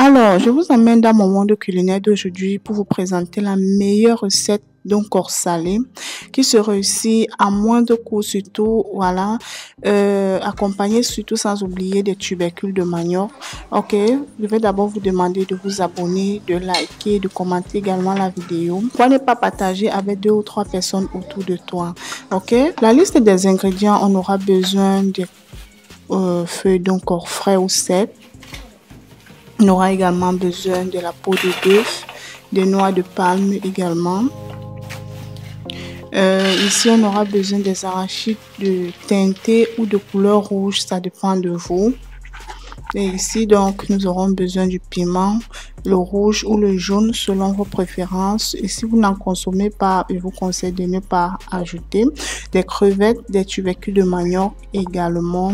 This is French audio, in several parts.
Alors, je vous amène dans mon monde culinaire d'aujourd'hui pour vous présenter la meilleure recette d'un corps salé qui se réussit à moindre coût surtout, voilà, accompagné surtout sans oublier des tubercules de manioc. Ok, je vais d'abord vous demander de vous abonner, de liker, de commenter également la vidéo. Pourquoi ne pas partager avec 2 ou 3 personnes autour de toi. Ok, la liste des ingrédients, on aura besoin de feuilles d'un corps frais ou sec. On aura également besoin de la peau de bœuf, des noix de palme également. Ici, on aura besoin des arachides de teintés ou de couleur rouge, ça dépend de vous. Et ici, donc, nous aurons besoin du piment, le rouge ou le jaune selon vos préférences. Et si vous n'en consommez pas, je vous conseille de ne pas ajouter. Des crevettes, des tubercules de manioc également.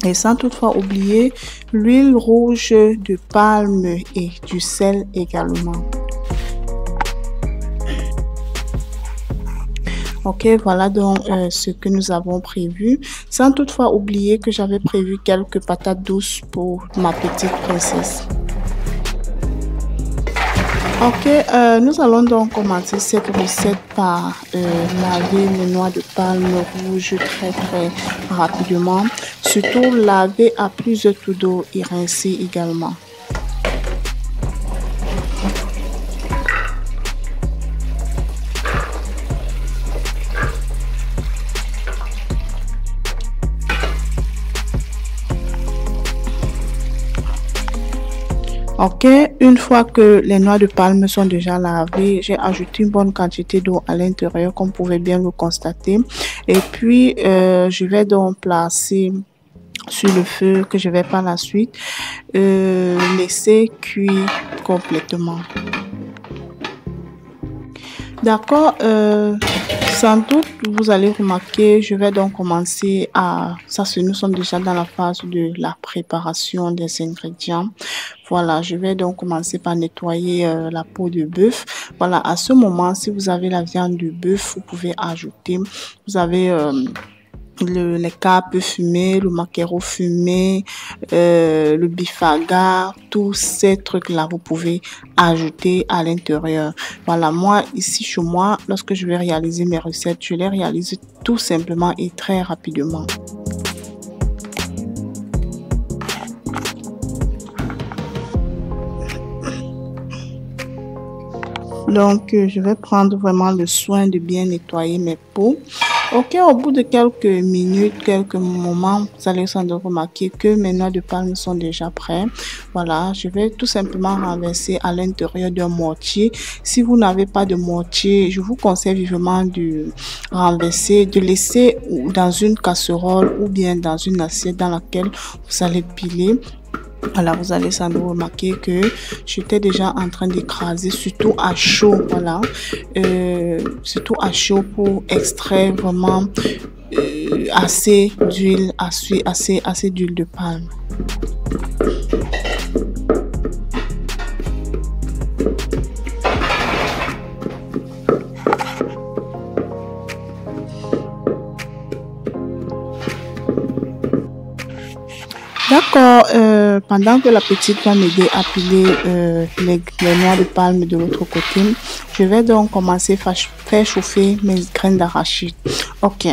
Et sans toutefois oublier l'huile rouge de palme et du sel également. Ok, voilà donc ce que nous avons prévu. Sans toutefois oublier que j'avais prévu quelques patates douces pour ma petite princesse. Ok, nous allons donc commencer cette recette par laver les noix de palme rouge très rapidement. Surtout laver à plusieurs tours d'eau et rincer également. Ok, une fois que les noix de palme sont déjà lavées, j'ai ajouté une bonne quantité d'eau à l'intérieur, comme vous pouvez bien le constater. Et puis, je vais donc placer sur le feu que je vais par la suite laisser cuire complètement. D'accord, sans doute vous allez remarquer, je vais donc commencer à, nous sommes déjà dans la phase de la préparation des ingrédients. Voilà, je vais donc commencer par nettoyer la peau de bœuf. Voilà, à ce moment, si vous avez la viande de bœuf, vous pouvez ajouter, vous avez les capes fumées, le maquereau fumé, le bifaga, tous ces trucs-là, vous pouvez ajouter à l'intérieur. Voilà, moi, ici chez moi, lorsque je vais réaliser mes recettes, je les réalise tout simplement et très rapidement. Donc, je vais prendre vraiment le soin de bien nettoyer mes peaux. Ok, au bout de quelques minutes, quelques moments, vous allez sans doute remarquer que mes noix de palme sont déjà prêtes. Voilà, je vais tout simplement renverser à l'intérieur d'un mortier. Si vous n'avez pas de mortier, je vous conseille vivement de renverser, de laisser dans une casserole ou bien dans une assiette dans laquelle vous allez piler. Voilà, vous allez sans doute remarquer que j'étais déjà en train d'écraser, surtout à chaud, voilà, surtout à chaud pour extraire vraiment assez d'huile, assez d'huile de palme. D'accord, pendant que la petite va m'aider à piler les noix de palme de l'autre côté, je vais donc commencer à faire chauffer mes graines d'arachide. Ok.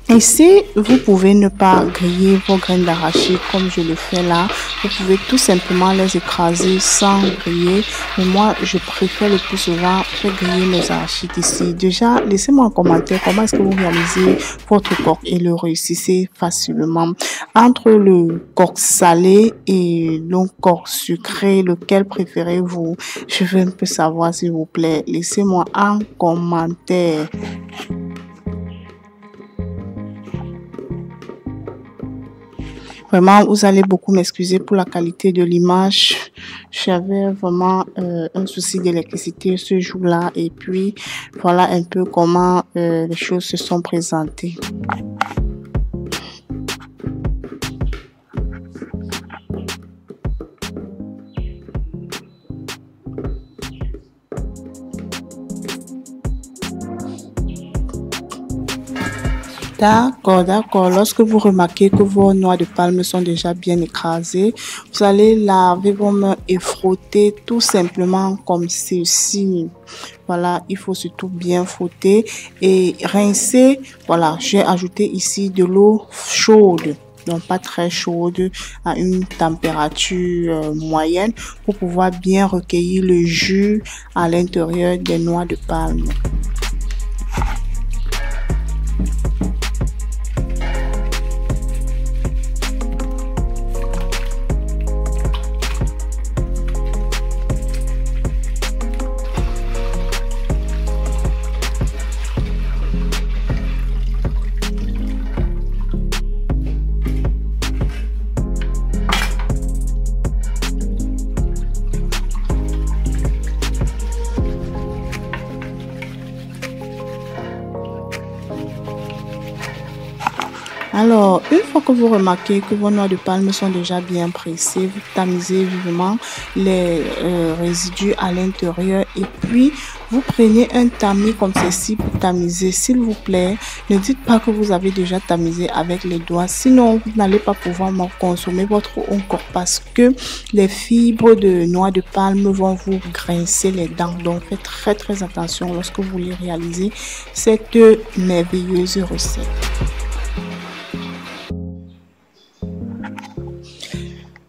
Ici, vous pouvez ne pas griller vos graines d'arachide comme je le fais là. Vous pouvez tout simplement les écraser sans griller. Mais moi, je préfère le plus souvent faire griller mes arachides ici. Déjà, laissez-moi un commentaire. Comment est-ce que vous réalisez votre coq et le réussissez facilement? Entre le coq salé et le coq sucré, lequel préférez-vous? Je veux un peu savoir, s'il vous plaît. Laissez-moi un commentaire. Vraiment, vous allez beaucoup m'excuser pour la qualité de l'image. J'avais vraiment un souci d'électricité ce jour-là. Et puis, voilà un peu comment les choses se sont présentées. D'accord, d'accord. Lorsque vous remarquez que vos noix de palme sont déjà bien écrasées, vous allez laver vos mains et frotter tout simplement comme ceci. Voilà, il faut surtout bien frotter et rincer. Voilà, j'ai ajouté ici de l'eau chaude, donc pas très chaude, à une température moyenne pour pouvoir bien recueillir le jus à l'intérieur des noix de palme. Alors, une fois que vous remarquez que vos noix de palme sont déjà bien pressées, vous tamisez vivement les résidus à l'intérieur et puis vous prenez un tamis comme ceci pour tamiser. S'il vous plaît, ne dites pas que vous avez déjà tamisé avec les doigts, sinon vous n'allez pas pouvoir consommer votre encore parce que les fibres de noix de palme vont vous grincer les dents. Donc, faites très attention lorsque vous voulez réaliser cette merveilleuse recette.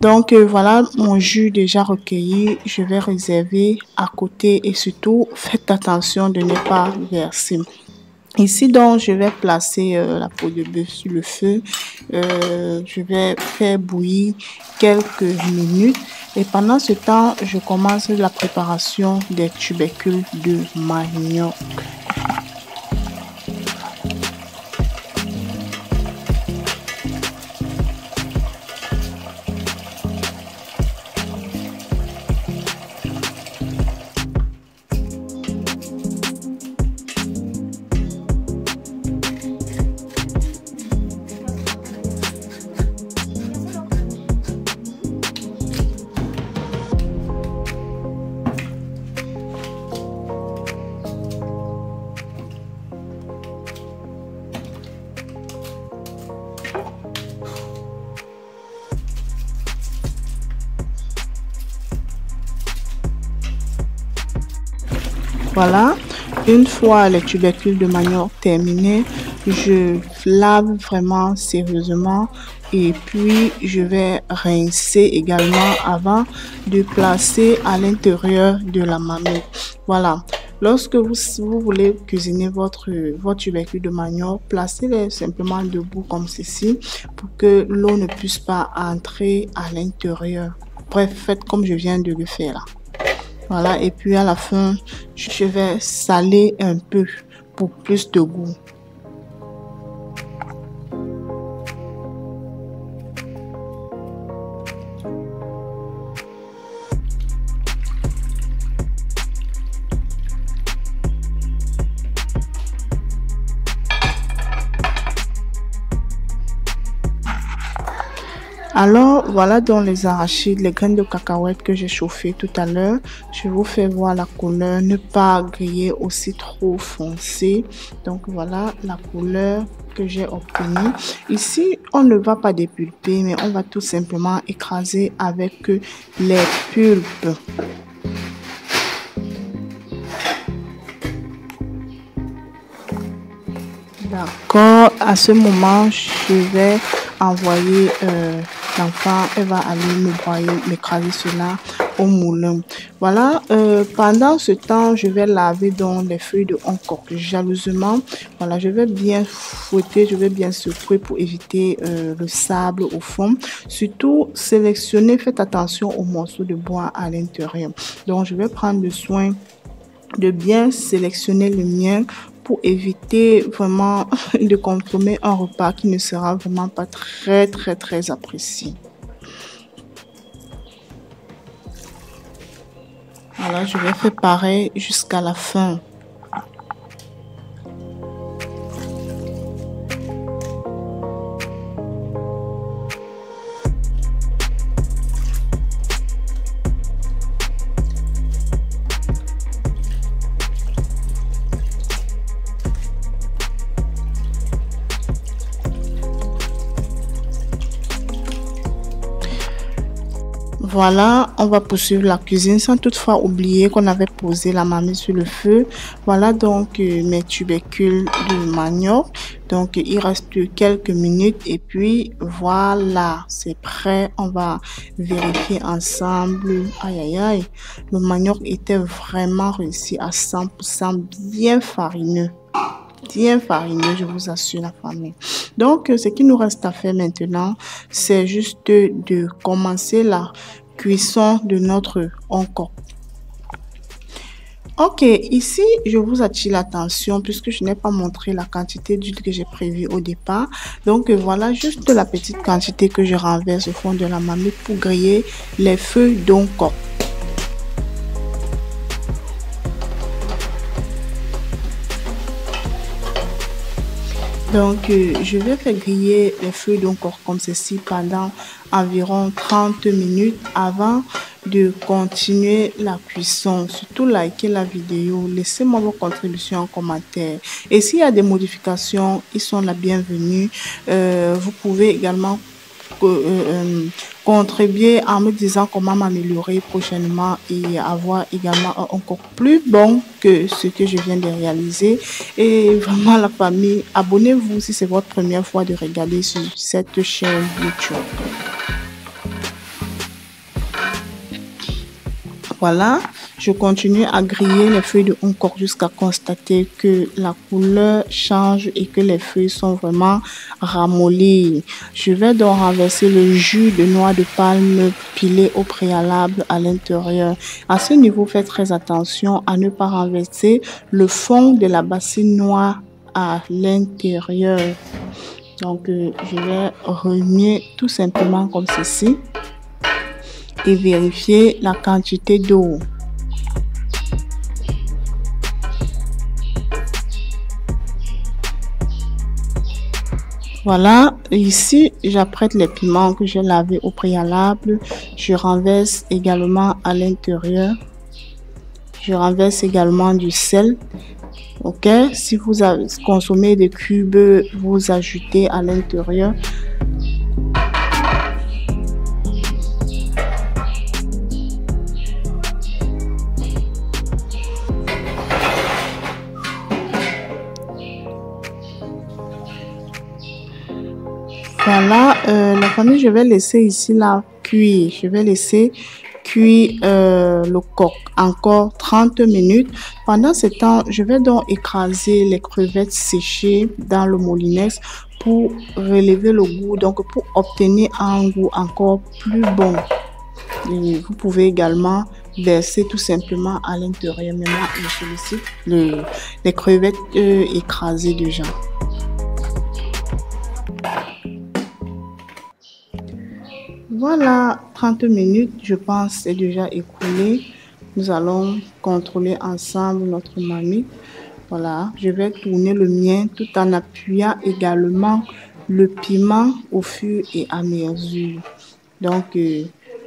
Donc voilà mon jus déjà recueilli, je vais réserver à côté et surtout faites attention de ne pas verser. Ici donc je vais placer la peau de bœuf sur le feu, je vais faire bouillir quelques minutes et pendant ce temps je commence la préparation des tubercules de manioc. Voilà, une fois les tubercules de manioc terminés, je lave vraiment sérieusement et puis je vais rincer également avant de placer à l'intérieur de la marmite. Voilà, lorsque vous voulez cuisiner votre tubercule de manioc, placez-les simplement debout comme ceci pour que l'eau ne puisse pas entrer à l'intérieur. Bref, faites comme je viens de le faire là. Voilà, et puis à la fin, je vais saler un peu pour plus de goût. Alors, voilà donc les arachides, les graines de cacahuètes que j'ai chauffées tout à l'heure. Je vous fais voir la couleur, ne pas griller aussi trop foncé. Donc, voilà la couleur que j'ai obtenue. Ici, on ne va pas dépulper, mais on va tout simplement écraser avec les pulpes. D'accord, à ce moment, je vais envoyer l'enfant, elle va aller me broyer, m'écraser cela au moulin. Voilà, pendant ce temps, je vais laver donc les feuilles de hancock jalousement. Voilà, je vais bien fouetter, je vais bien secouer pour éviter le sable au fond. Surtout, sélectionnez, faites attention aux morceaux de bois à l'intérieur. Donc, je vais prendre le soin de bien sélectionner le mien pour éviter vraiment de consommer un repas qui ne sera vraiment pas très apprécié. Voilà, je vais faire pareil jusqu'à la fin. Voilà, on va poursuivre la cuisine sans toutefois oublier qu'on avait posé la marmite sur le feu. Voilà donc mes tubercules de manioc. Donc il reste quelques minutes et puis voilà, c'est prêt. On va vérifier ensemble. Aïe aïe aïe, le manioc était vraiment réussi à 100%, bien farineux. Bien farineux, je vous assure la famille. Donc, ce qu'il nous reste à faire maintenant, c'est juste de commencer la cuisson de notre oncoc. Ok, ici, je vous attire l'attention puisque je n'ai pas montré la quantité d'huile que j'ai prévue au départ. Donc, voilà juste la petite quantité que je renverse au fond de la marmite pour griller les feuilles d'oncoc. Donc, je vais faire griller les feuilles d'oncoc comme ceci pendant environ 30 minutes avant de continuer la cuisson. Surtout, likez la vidéo, laissez-moi vos contributions en commentaire. Et s'il y a des modifications, ils sont la bienvenue. Vous pouvez également contribuer en me disant comment m'améliorer prochainement et avoir également encore plus bon que ce que je viens de réaliser. Et vraiment la famille, abonnez-vous si c'est votre première fois de regarder sur cette chaîne YouTube. Voilà, je continue à griller les feuilles de oncoc jusqu'à constater que la couleur change et que les feuilles sont vraiment ramollies. Je vais donc renverser le jus de noix de palme pilé au préalable à l'intérieur. À ce niveau, faites très attention à ne pas renverser le fond de la bassine noire à l'intérieur. Donc, je vais remuer tout simplement comme ceci et vérifier la quantité d'eau. Voilà, ici j'apprête les piments que j'ai lavés au préalable. Je renverse également à l'intérieur. Je renverse également du sel. Ok, si vous consommez des cubes, vous ajoutez à l'intérieur. Voilà, la famille, je vais laisser ici la cuire. Je vais laisser cuire le coq encore 30 minutes. Pendant ce temps, je vais donc écraser les crevettes séchées dans le moulinex pour relever le goût, donc pour obtenir un goût encore plus bon. Et vous pouvez également verser tout simplement à l'intérieur. Maintenant, je sollicite les crevettes écrasées déjà. Voilà, 30 minutes, je pense, est déjà écoulé. Nous allons contrôler ensemble notre marmite. Voilà, je vais tourner le mien tout en appuyant également le piment au fur et à mesure. Donc,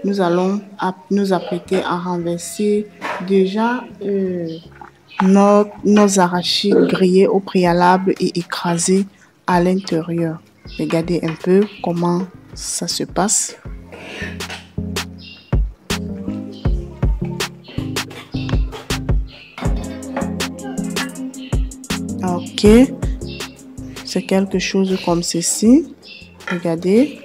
nous allons nous apprêter à renverser déjà nos arachides grillés au préalable et écrasés à l'intérieur. Regardez un peu comment ça se passe. Ok, c'est quelque chose comme ceci. Regardez.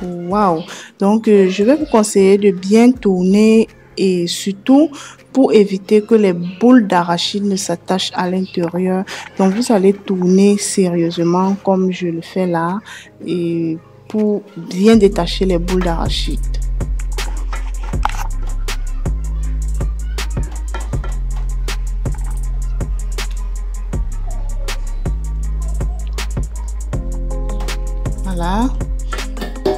Waouh! Donc, je vais vous conseiller de bien tourner et surtout pour éviter que les boules d'arachide ne s'attachent à l'intérieur. Donc, vous allez tourner sérieusement comme je le fais là et pour bien détacher les boules d'arachide. Voilà.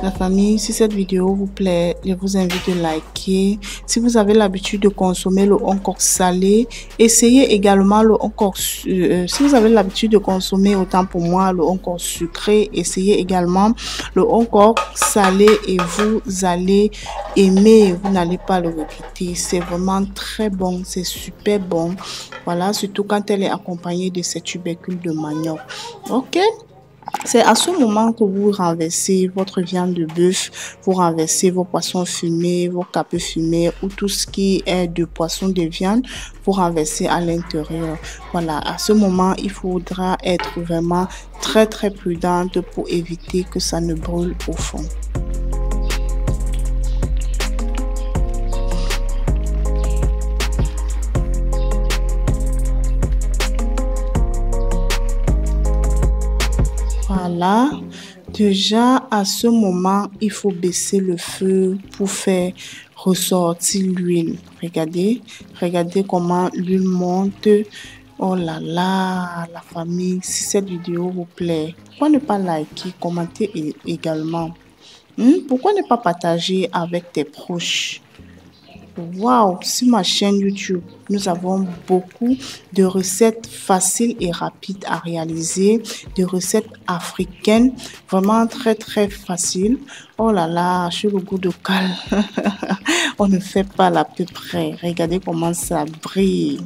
La famille, si cette vidéo vous plaît, je vous invite à liker. Si vous avez l'habitude de consommer le oncoc salé, essayez également le oncoc. Si vous avez l'habitude de consommer, autant pour moi, le oncoc sucré, essayez également le oncoc salé et vous allez aimer. Vous n'allez pas le regretter. C'est vraiment très bon, c'est super bon. Voilà, surtout quand elle est accompagnée de ces tubercules de manioc. Ok? C'est à ce moment que vous renversez votre viande de bœuf, vous renversez vos poissons fumés, vos capes fumés ou tout ce qui est de poisson de viande, vous renversez à l'intérieur. Voilà, à ce moment, il faudra être vraiment très prudente pour éviter que ça ne brûle au fond. Voilà, déjà à ce moment, il faut baisser le feu pour faire ressortir l'huile. Regardez comment l'huile monte. Oh là là, la famille, si cette vidéo vous plaît, pourquoi ne pas liker, commenter également? Pourquoi ne pas partager avec tes proches? Waouh, sur ma chaîne YouTube, nous avons beaucoup de recettes faciles et rapides à réaliser, de recettes africaines, vraiment très faciles. Oh là là, j'ai le goût de cal. On ne fait pas l'à peu près. Regardez comment ça brille.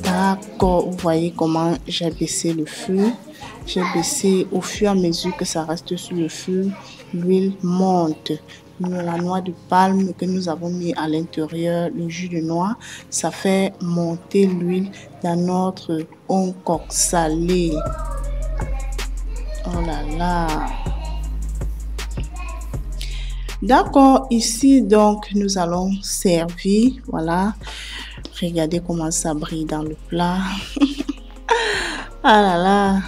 D'accord, vous voyez comment j'ai baissé le feu. J'ai baissé au fur et à mesure que ça reste sur le feu, l'huile monte. La noix de palme que nous avons mis à l'intérieur, le jus de noix, ça fait monter l'huile dans notre oncoque salé. Oh là là. D'accord, ici donc nous allons servir. Voilà. Regardez comment ça brille dans le plat. Ah là là.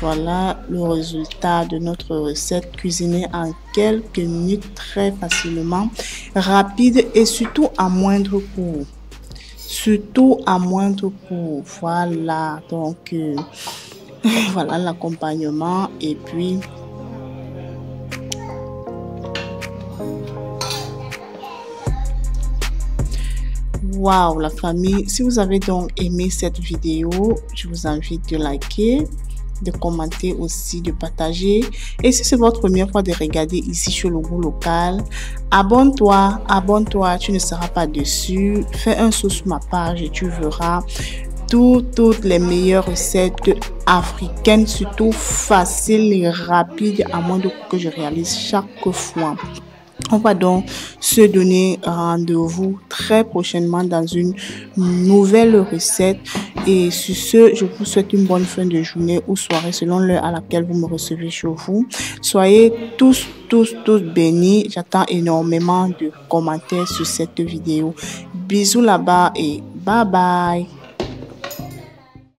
Voilà le résultat de notre recette cuisinée en quelques minutes très facilement, rapide et surtout à moindre coût. Voilà, donc voilà l'accompagnement et puis waouh la famille, si vous avez donc aimé cette vidéo, je vous invite de liker, de commenter aussi, de partager. Et si c'est votre première fois de regarder ici sur le goût local, abonne-toi, tu ne seras pas déçu. Fais un saut sur ma page et tu verras toutes les meilleures recettes africaines, surtout faciles et rapides à moins de que je réalise chaque fois. On va donc se donner rendez-vous très prochainement dans une nouvelle recette. Et sur ce, je vous souhaite une bonne fin de journée ou soirée selon l'heure à laquelle vous me recevez chez vous. Soyez tous bénis. J'attends énormément de commentaires sur cette vidéo. Bisous là-bas et bye bye.